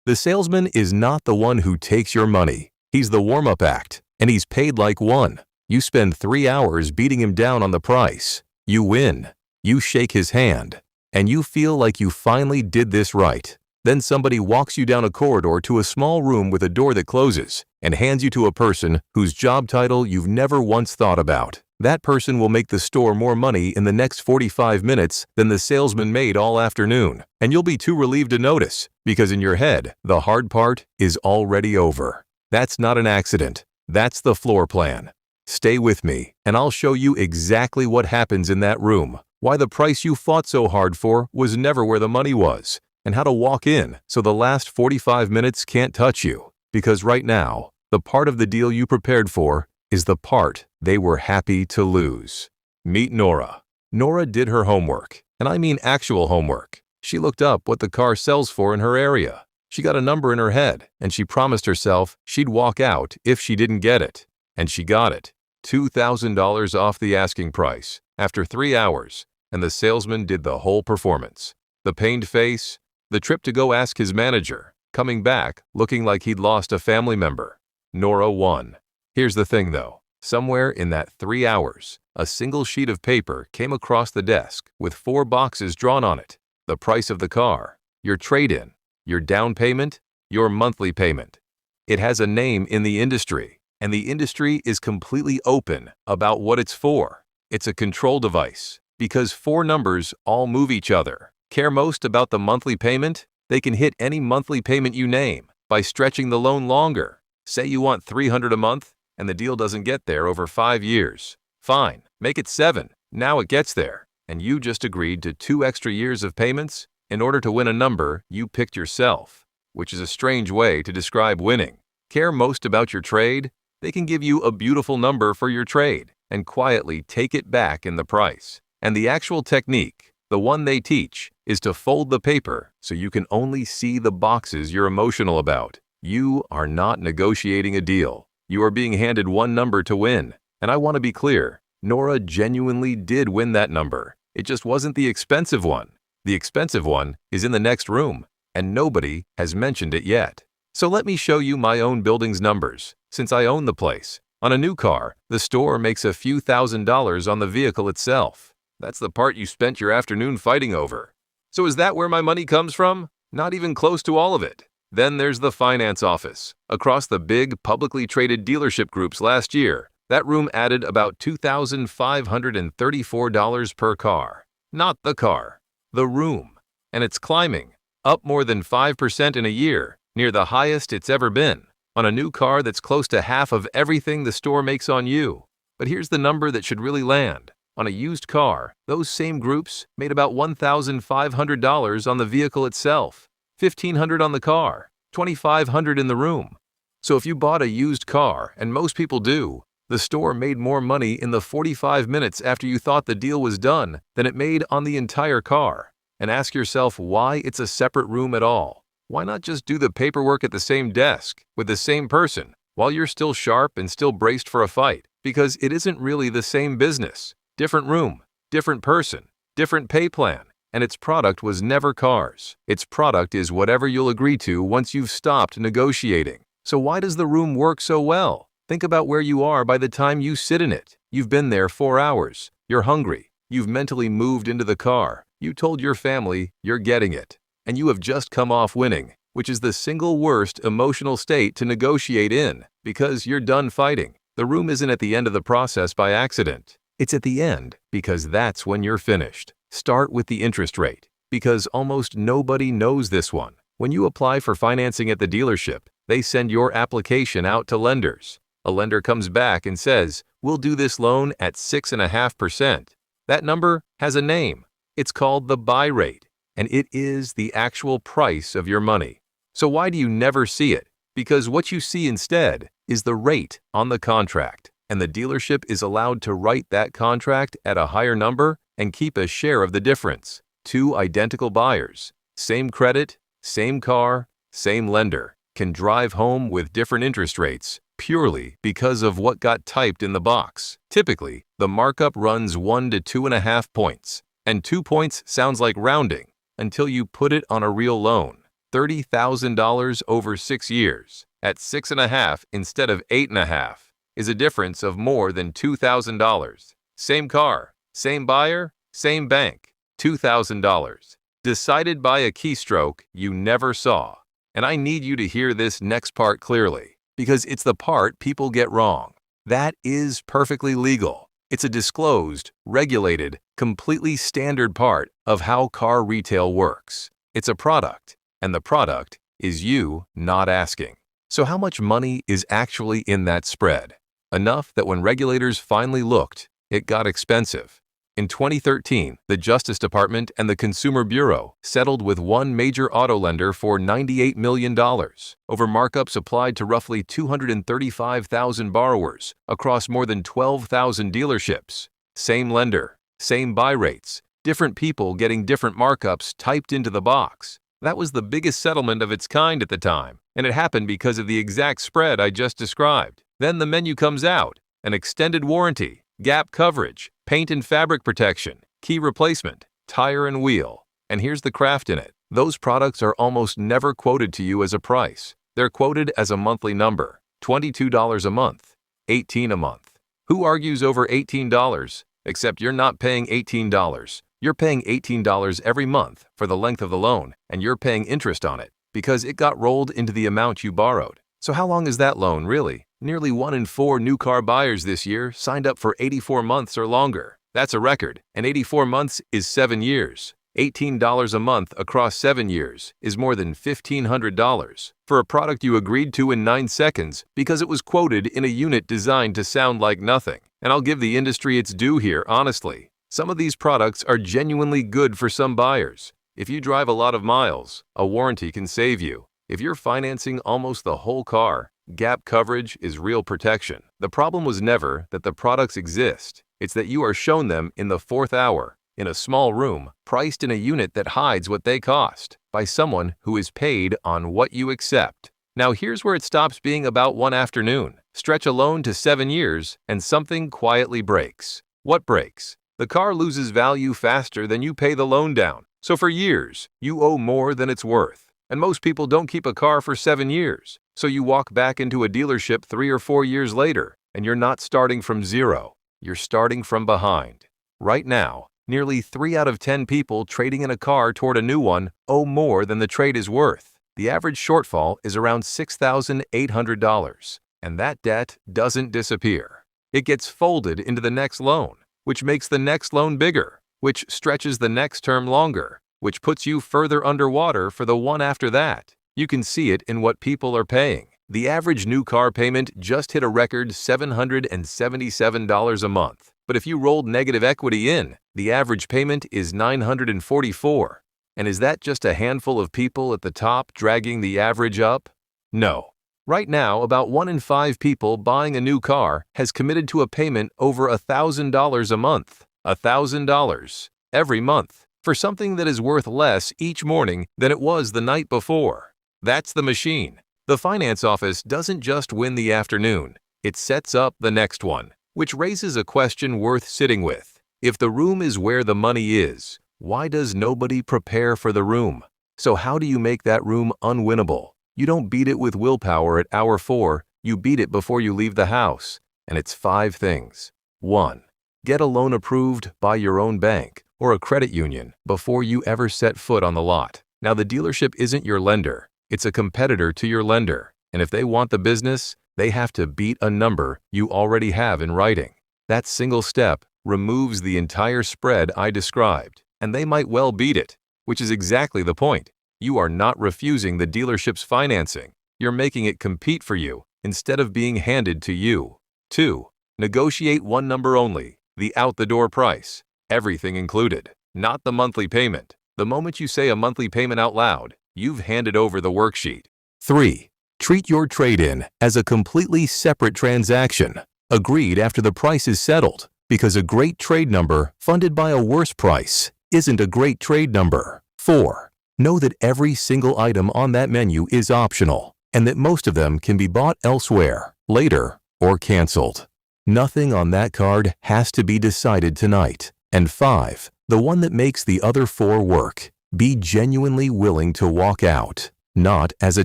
The salesman is not the one who takes your money. He's the warm-up act, and he's paid like one. You spend 3 hours beating him down on the price. You win. You shake his hand, and you feel like you finally did this right. Then somebody walks you down a corridor to a small room with a door that closes and hands you to a person whose job title you've never once thought about. That person will make the store more money in the next 45 minutes than the salesman made all afternoon, and you'll be too relieved to notice, because in your head, the hard part is already over. That's not an accident. That's the floor plan. Stay with me, and I'll show you exactly what happens in that room, why the price you fought so hard for was never where the money was, and how to walk in so the last 45 minutes can't touch you. Because right now, the part of the deal you prepared for is the part they were happy to lose. Meet Nora. Nora did her homework, and I mean actual homework. She looked up what the car sells for in her area. She got a number in her head, and she promised herself she'd walk out if she didn't get it. And she got it. $2,000 off the asking price after 3 hours, and the salesman did the whole performance. The pained face, the trip to go ask his manager, coming back looking like he'd lost a family member. Nora won. Here's the thing though, somewhere in that 3 hours, a single sheet of paper came across the desk with 4 boxes drawn on it. The price of the car, your trade-in, your down payment, your monthly payment. It has a name in the industry, and the industry is completely open about what it's for. It's a control device, because 4 numbers all move each other. Care most about the monthly payment? They can hit any monthly payment you name by stretching the loan longer. Say you want $300 a month, and the deal doesn't get there over 5 years. Fine, make it 7. Now it gets there, and you just agreed to 2 extra years of payments in order to win a number you picked yourself, which is a strange way to describe winning. Care most about your trade? They can give you a beautiful number for your trade and quietly take it back in the price. And the actual technique, the one they teach, is to fold the paper so you can only see the boxes you're emotional about. You are not negotiating a deal. You are being handed one number to win. And I want to be clear, Nora genuinely did win that number. It just wasn't the expensive one. The expensive one is in the next room, and nobody has mentioned it yet. So let me show you my own building's numbers, since I own the place. On a new car, the store makes a few $1,000s on the vehicle itself. That's the part you spent your afternoon fighting over. So is that where my money comes from? Not even close to all of it. Then there's the finance office. Across the big, publicly traded dealership groups last year, that room added about $2,534 per car. Not the car, the room. And it's climbing, up more than 5% in a year, near the highest it's ever been, on a new car that's close to half of everything the store makes on you. But here's the number that should really land. On a used car, those same groups made about $1,500 on the vehicle itself, $1,500 on the car, $2,500 in the room. So if you bought a used car, and most people do, the store made more money in the 45 minutes after you thought the deal was done than it made on the entire car. And ask yourself why it's a separate room at all. Why not just do the paperwork at the same desk with the same person while you're still sharp and still braced for a fight? Because it isn't really the same business. Different room, different person, different pay plan, and its product was never cars. Its product is whatever you'll agree to once you've stopped negotiating. So why does the room work so well? Think about where you are by the time you sit in it. You've been there 4 hours. You're hungry. You've mentally moved into the car. You told your family you're getting it. And you have just come off winning, which is the single worst emotional state to negotiate in, because you're done fighting. The room isn't at the end of the process by accident. It's at the end because that's when you're finished. Start with the interest rate, because almost nobody knows this one. When you apply for financing at the dealership, they send your application out to lenders. A lender comes back and says, "We'll do this loan at 6.5%. That number has a name. It's called the buy rate, and it is the actual price of your money. So why do you never see it? Because what you see instead is the rate on the contract, and the dealership is allowed to write that contract at a higher number and keep a share of the difference. 2 identical buyers, same credit, same car, same lender, can drive home with different interest rates purely because of what got typed in the box. Typically, the markup runs 1 to 2.5 points, and 2 points sounds like rounding until you put it on a real loan. $30,000 over 6 years at 6.5 instead of 8.5 is a difference of more than $2,000. Same car, same buyer, same bank, $2,000. Decided by a keystroke you never saw. And I need you to hear this next part clearly, because it's the part people get wrong. That is perfectly legal. It's a disclosed, regulated, completely standard part of how car retail works. It's a product, and the product is you not asking. So how much money is actually in that spread? Enough that when regulators finally looked, it got expensive. In 2013, the Justice Department and the Consumer Bureau settled with one major auto lender for $98 million over markups applied to roughly 235,000 borrowers across more than 12,000 dealerships. Same lender, same buy rates, different people getting different markups typed into the box. That was the biggest settlement of its kind at the time, and it happened because of the exact spread I just described. Then the menu comes out: an extended warranty, gap coverage, paint and fabric protection, key replacement, tire and wheel. And here's the craft in it. Those products are almost never quoted to you as a price. They're quoted as a monthly number: $22 a month, $18 a month. Who argues over $18? Except you're not paying $18. You're paying $18 every month for the length of the loan, and you're paying interest on it because it got rolled into the amount you borrowed. So how long is that loan really? Nearly 1 in 4 new car buyers this year signed up for 84 months or longer. That's a record, and 84 months is 7 years. $18 a month across 7 years is more than $1,500 for a product you agreed to in 9 seconds because it was quoted in a unit designed to sound like nothing. And I'll give the industry its due here, honestly. Some of these products are genuinely good for some buyers. If you drive a lot of miles, a warranty can save you. If you're financing almost the whole car, gap coverage is real protection. The problem was never that the products exist. It's that you are shown them in the 4th hour, in a small room, priced in a unit that hides what they cost, by someone who is paid on what you accept. Now here's where it stops being about one afternoon. Stretch a loan to 7 years, and something quietly breaks. What breaks? The car loses value faster than you pay the loan down. So for years, you owe more than it's worth. And most people don't keep a car for 7 years. So you walk back into a dealership 3 or 4 years later, and you're not starting from zero. You're starting from behind. Right now, nearly 3 out of 10 people trading in a car toward a new one owe more than the trade is worth. The average shortfall is around $6,800. And that debt doesn't disappear. It gets folded into the next loan, which makes the next loan bigger, which stretches the next term longer, which puts you further underwater for the one after that. You can see it in what people are paying. The average new car payment just hit a record $777 a month. But if you rolled negative equity in, the average payment is $944. And is that just a handful of people at the top dragging the average up? No. Right now, about 1 in 5 people buying a new car has committed to a payment over $1,000 a month. $1,000 every month for something that is worth less each morning than it was the night before. That's the machine. The finance office doesn't just win the afternoon, it sets up the next one, which raises a question worth sitting with. If the room is where the money is, why does nobody prepare for the room? So how do you make that room unwinnable? You don't beat it with willpower at hour 4, you beat it before you leave the house. And it's 5 things. 1. Get a loan approved by your own bank or a credit union before you ever set foot on the lot. Now the dealership isn't your lender, it's a competitor to your lender. And if they want the business, they have to beat a number you already have in writing. That single step removes the entire spread I described, and they might well beat it, which is exactly the point. You are not refusing the dealership's financing. You're making it compete for you instead of being handed to you. 2. Negotiate one number only, the out-the-door price, everything included, not the monthly payment. The moment you say a monthly payment out loud, you've handed over the worksheet. 3. Treat your trade-in as a completely separate transaction, agreed after the price is settled, because a great trade number funded by a worse price isn't a great trade number. 4. Know that every single item on that menu is optional, and that most of them can be bought elsewhere, later, or canceled. Nothing on that card has to be decided tonight. And 5. The one that makes the other 4 work. Be genuinely willing to walk out. not as a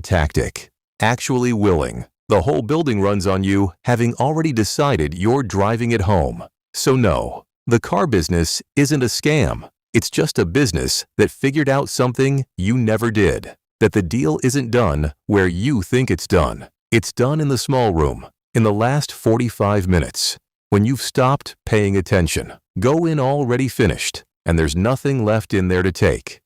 tactic. Actually willing. The whole building runs on you having already decided you're driving it home. So no, the car business isn't a scam. It's just a business that figured out something you never did. That the deal isn't done where you think it's done. It's done in the small room, in the last 45 minutes, when you've stopped paying attention. Go in already finished, and there's nothing left in there to take.